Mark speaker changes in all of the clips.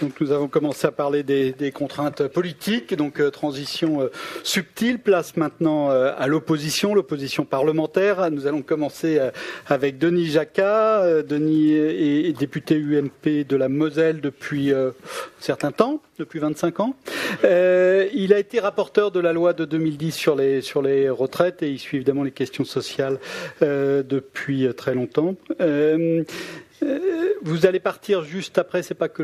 Speaker 1: Donc nous avons commencé à parler des contraintes politiques, donc transition subtile, place maintenant à l'opposition parlementaire. Nous allons commencer avec Denis Jacquat. Denis est député UMP de la Moselle depuis un certain temps, depuis 25 ans. Il a été rapporteur de la loi de 2010 sur les retraites et il suit évidemment les questions sociales depuis très longtemps. Vous allez partir juste après, c'est pas que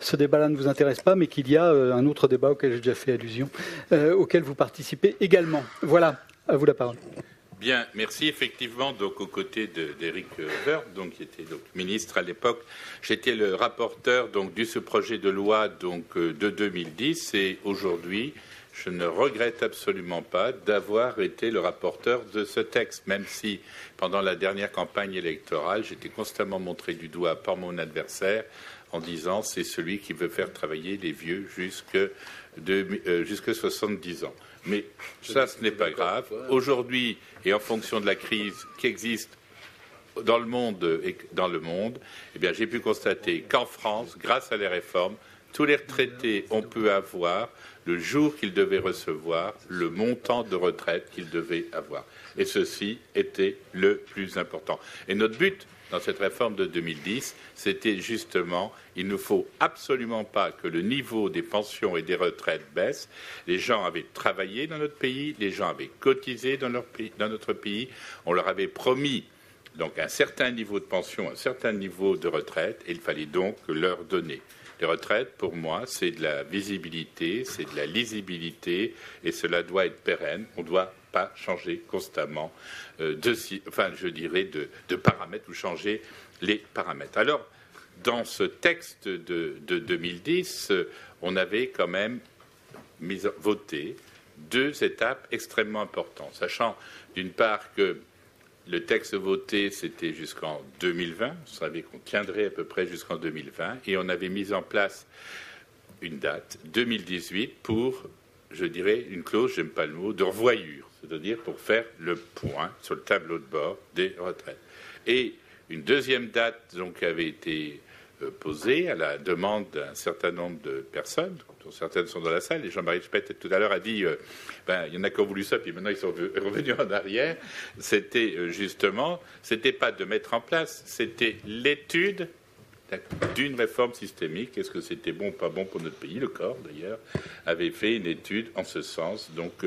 Speaker 1: ce débat-là ne vous intéresse pas, mais qu'il y a un autre débat auquel j'ai déjà fait allusion, auquel vous participez également. Voilà, à vous la parole.
Speaker 2: Bien, merci. Effectivement, donc aux côtés d'Éric Woerth, donc qui était donc ministre à l'époque, j'étais le rapporteur donc de ce projet de loi donc de 2010 et aujourd'hui, je ne regrette absolument pas d'avoir été le rapporteur de ce texte, même si pendant la dernière campagne électorale, j'étais constamment montré du doigt par mon adversaire en disant c'est celui qui veut faire travailler les vieux jusque 70 ans. Mais ça, ce n'est pas grave. Aujourd'hui, et en fonction de la crise qui existe dans le monde, eh bien, j'ai pu constater qu'en France, grâce à les réformes, tous les retraités ont pu avoir, le jour qu'ils devaient recevoir, le montant de retraite qu'ils devaient avoir. Et ceci était le plus important. Et notre but dans cette réforme de 2010, c'était justement, il ne faut absolument pas que le niveau des pensions et des retraites baisse. Les gens avaient travaillé dans notre pays, les gens avaient cotisé dans notre pays, on leur avait promis donc un certain niveau de pension, un certain niveau de retraite, et il fallait donc leur donner. Les retraites, pour moi, c'est de la visibilité, c'est de la lisibilité, et cela doit être pérenne. On ne doit pas changer constamment de paramètres ou changer les paramètres. Alors, dans ce texte de 2010, on avait quand même voté 2 étapes extrêmement importantes, sachant d'une part que le texte voté, c'était jusqu'en 2020. On savait qu'on tiendrait à peu près jusqu'en 2020. Et on avait mis en place une date, 2018, pour, je dirais, une clause, j'aime pas le mot, de revoyure. C'est-à-dire pour faire le point sur le tableau de bord des retraites. Et une deuxième date donc, avait été posée à la demande d'un certain nombre de personnes, dont certaines sont dans la salle. Et Jean-Marie Speth, tout à l'heure, a dit il y en a qui ont voulu ça, puis maintenant ils sont revenus en arrière. C'était justement, c'était pas de mettre en place, c'était l'étude d'une réforme systémique. Est-ce que c'était bon ou pas bon pour notre pays? Le corps, d'ailleurs, avait fait une étude en ce sens, donc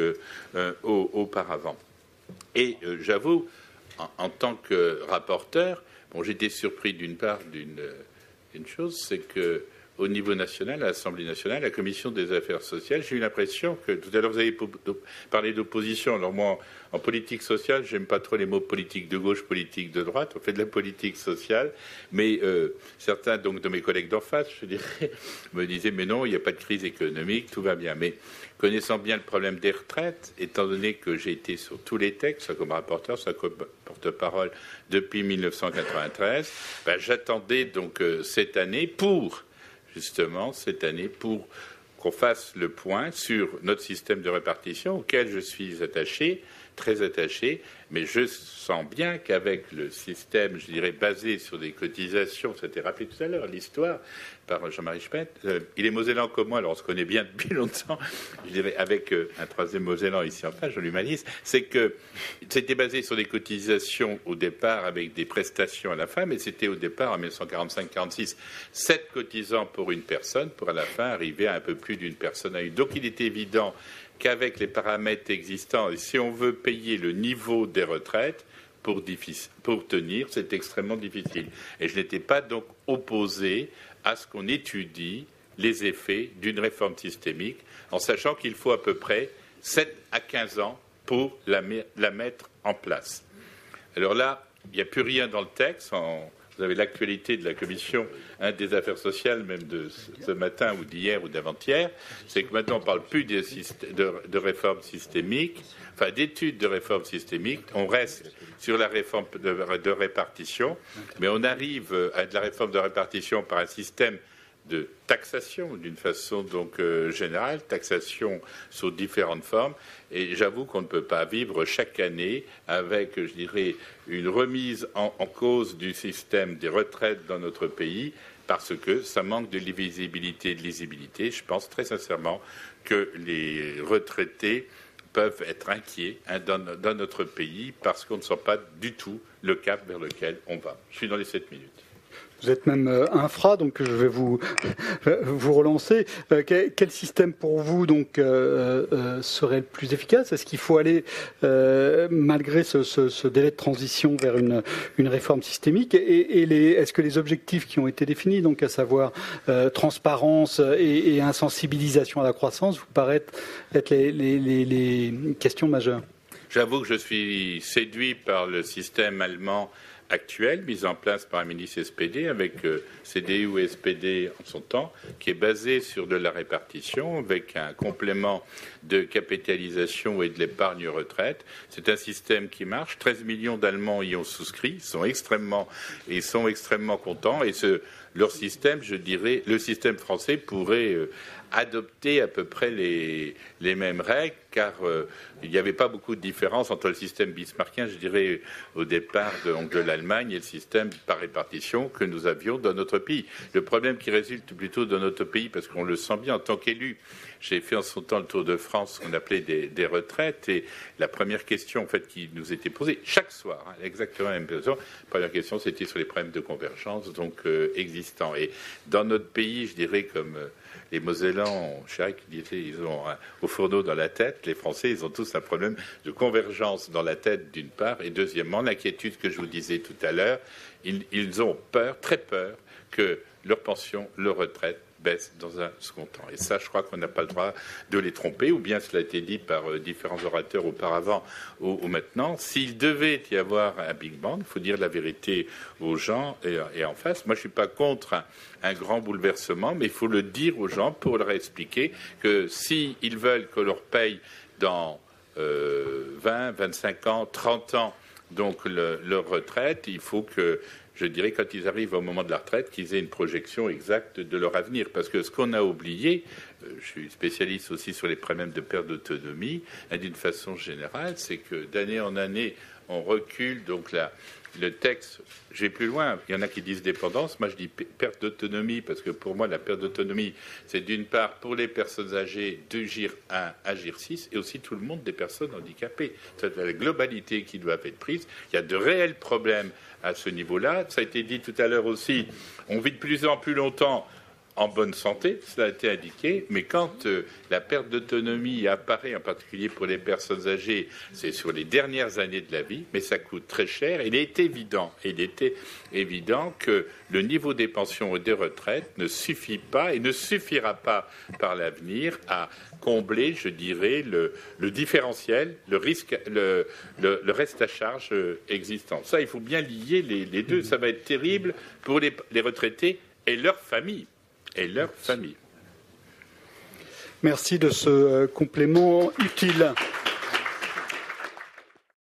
Speaker 2: auparavant. Et j'avoue, en tant que rapporteur, j'étais surpris d'une part d'une chose, c'est que au niveau national, à l'Assemblée nationale, la Commission des affaires sociales, j'ai eu l'impression que, tout à l'heure vous avez parlé d'opposition, alors moi, en politique sociale, j'aime pas trop les mots politique de gauche, politique de droite, on fait de la politique sociale, mais certains donc de mes collègues d'en face, je dirais, me disaient, mais non, il n'y a pas de crise économique, tout va bien. Mais connaissant bien le problème des retraites, étant donné que j'ai été sur tous les textes, soit comme rapporteur, soit comme porte-parole depuis 1993, j'attendais donc cette année pour qu'on fasse le point sur notre système de répartition auquel je suis attaché, très attaché, mais je sens bien qu'avec le système, je dirais, basé sur des cotisations, ça a été rappelé tout à l'heure, l'histoire par Jean-Marie Speth, il est mosellan comme moi, alors on se connaît bien depuis longtemps, je dirais, avec un troisième mosellan ici en face, Jean-Louis Malice, c'est que c'était basé sur des cotisations au départ avec des prestations à la fin, mais c'était au départ en 1945-46, 7 cotisants pour une personne, pour à la fin arriver à un peu plus d'une personne à une. Donc il est évident qu'avec les paramètres existants, et si on veut payer le niveau des retraites, pour tenir, c'est extrêmement difficile. Et je n'étais pas donc opposé à ce qu'on étudie les effets d'une réforme systémique, en sachant qu'il faut à peu près 7 à 15 ans pour la mettre en place. Alors là, il n'y a plus rien dans le texte. Vous avez l'actualité de la commission des affaires sociales, même de ce matin ou d'hier ou d'avant-hier, c'est que maintenant on ne parle plus de réforme systémique, enfin d'études de réforme systémique, on reste sur la réforme de répartition, mais on arrive à de la réforme de répartition par un système de taxation d'une façon donc générale, taxation sous différentes formes. Et j'avoue qu'on ne peut pas vivre chaque année avec, je dirais, une remise en cause du système des retraites dans notre pays, parce que ça manque de visibilité et de lisibilité. Je pense très sincèrement que les retraités peuvent être inquiets dans notre pays parce qu'on ne sent pas du tout le cap vers lequel on va. Je suis dans les 7 minutes.
Speaker 1: Vous êtes même infra, donc je vais vous relancer. Quel système pour vous donc serait le plus efficace? Est-ce qu'il faut aller, malgré ce délai de transition, vers une réforme systémique? Est-ce que les objectifs qui ont été définis, donc à savoir transparence et insensibilisation à la croissance, vous paraissent être les questions majeures?
Speaker 2: J'avoue que je suis séduit par le système allemand actuel, mis en place par un ministre SPD, avec CDU et SPD en son temps, qui est basé sur de la répartition, avec un complément de capitalisation et de l'épargne retraite. C'est un système qui marche. 13 millions d'Allemands y ont souscrit, sont extrêmement contents. Et leur système, je dirais, le système français pourrait adopter à peu près les mêmes règles, car il n'y avait pas beaucoup de différence entre le système bismarckien, je dirais, au départ de l'Allemagne et le système par répartition que nous avions dans notre pays. Le problème qui résulte plutôt dans notre pays, parce qu'on le sent bien en tant qu'élu, j'ai fait en son temps le Tour de France, qu'on appelait des retraites, et la première question en fait qui nous était posée chaque soir, exactement la même question. La première question, c'était sur les problèmes de convergence donc existants. Et dans notre pays, je dirais comme les Mosellans, Chirac disait, ils ont au fourneau dans la tête. Les Français, ils ont tous un problème de convergence dans la tête d'une part, et deuxièmement, l'inquiétude que je vous disais tout à l'heure, ils ont peur, très peur, que leur pension, leur retraite baisse dans un second temps. Et ça, je crois qu'on n'a pas le droit de les tromper, ou bien cela a été dit par différents orateurs auparavant ou maintenant. S'il devait y avoir un Big Bang, il faut dire la vérité aux gens et en face. Moi, je ne suis pas contre un grand bouleversement, mais il faut le dire aux gens pour leur expliquer que s'ils veulent que leur paye dans 20, 25 ans, 30 ans, donc leur retraite, il faut que, je dirais, quand ils arrivent au moment de la retraite, qu'ils aient une projection exacte de leur avenir. Parce que ce qu'on a oublié, je suis spécialiste aussi sur les problèmes de perte d'autonomie, et d'une façon générale, c'est que d'année en année, on recule. Donc là, le texte, je vais plus loin, il y en a qui disent dépendance, moi je dis perte d'autonomie, parce que pour moi la perte d'autonomie, c'est d'une part pour les personnes âgées d'agir 1, agir 6, et aussi tout le monde des personnes handicapées. C'est la globalité qui doit être prise. Il y a de réels problèmes à ce niveau-là. Ça a été dit tout à l'heure aussi, on vit de plus en plus longtemps en bonne santé, cela a été indiqué, mais quand la perte d'autonomie apparaît, en particulier pour les personnes âgées, c'est sur les dernières années de la vie, mais ça coûte très cher. Il était évident que le niveau des pensions et des retraites ne suffit pas et ne suffira pas par l'avenir à combler, je dirais, le différentiel, le risque, le reste à charge existant. Ça, il faut bien lier les deux. Ça va être terrible pour les retraités et leurs familles. Merci
Speaker 1: de ce complément utile.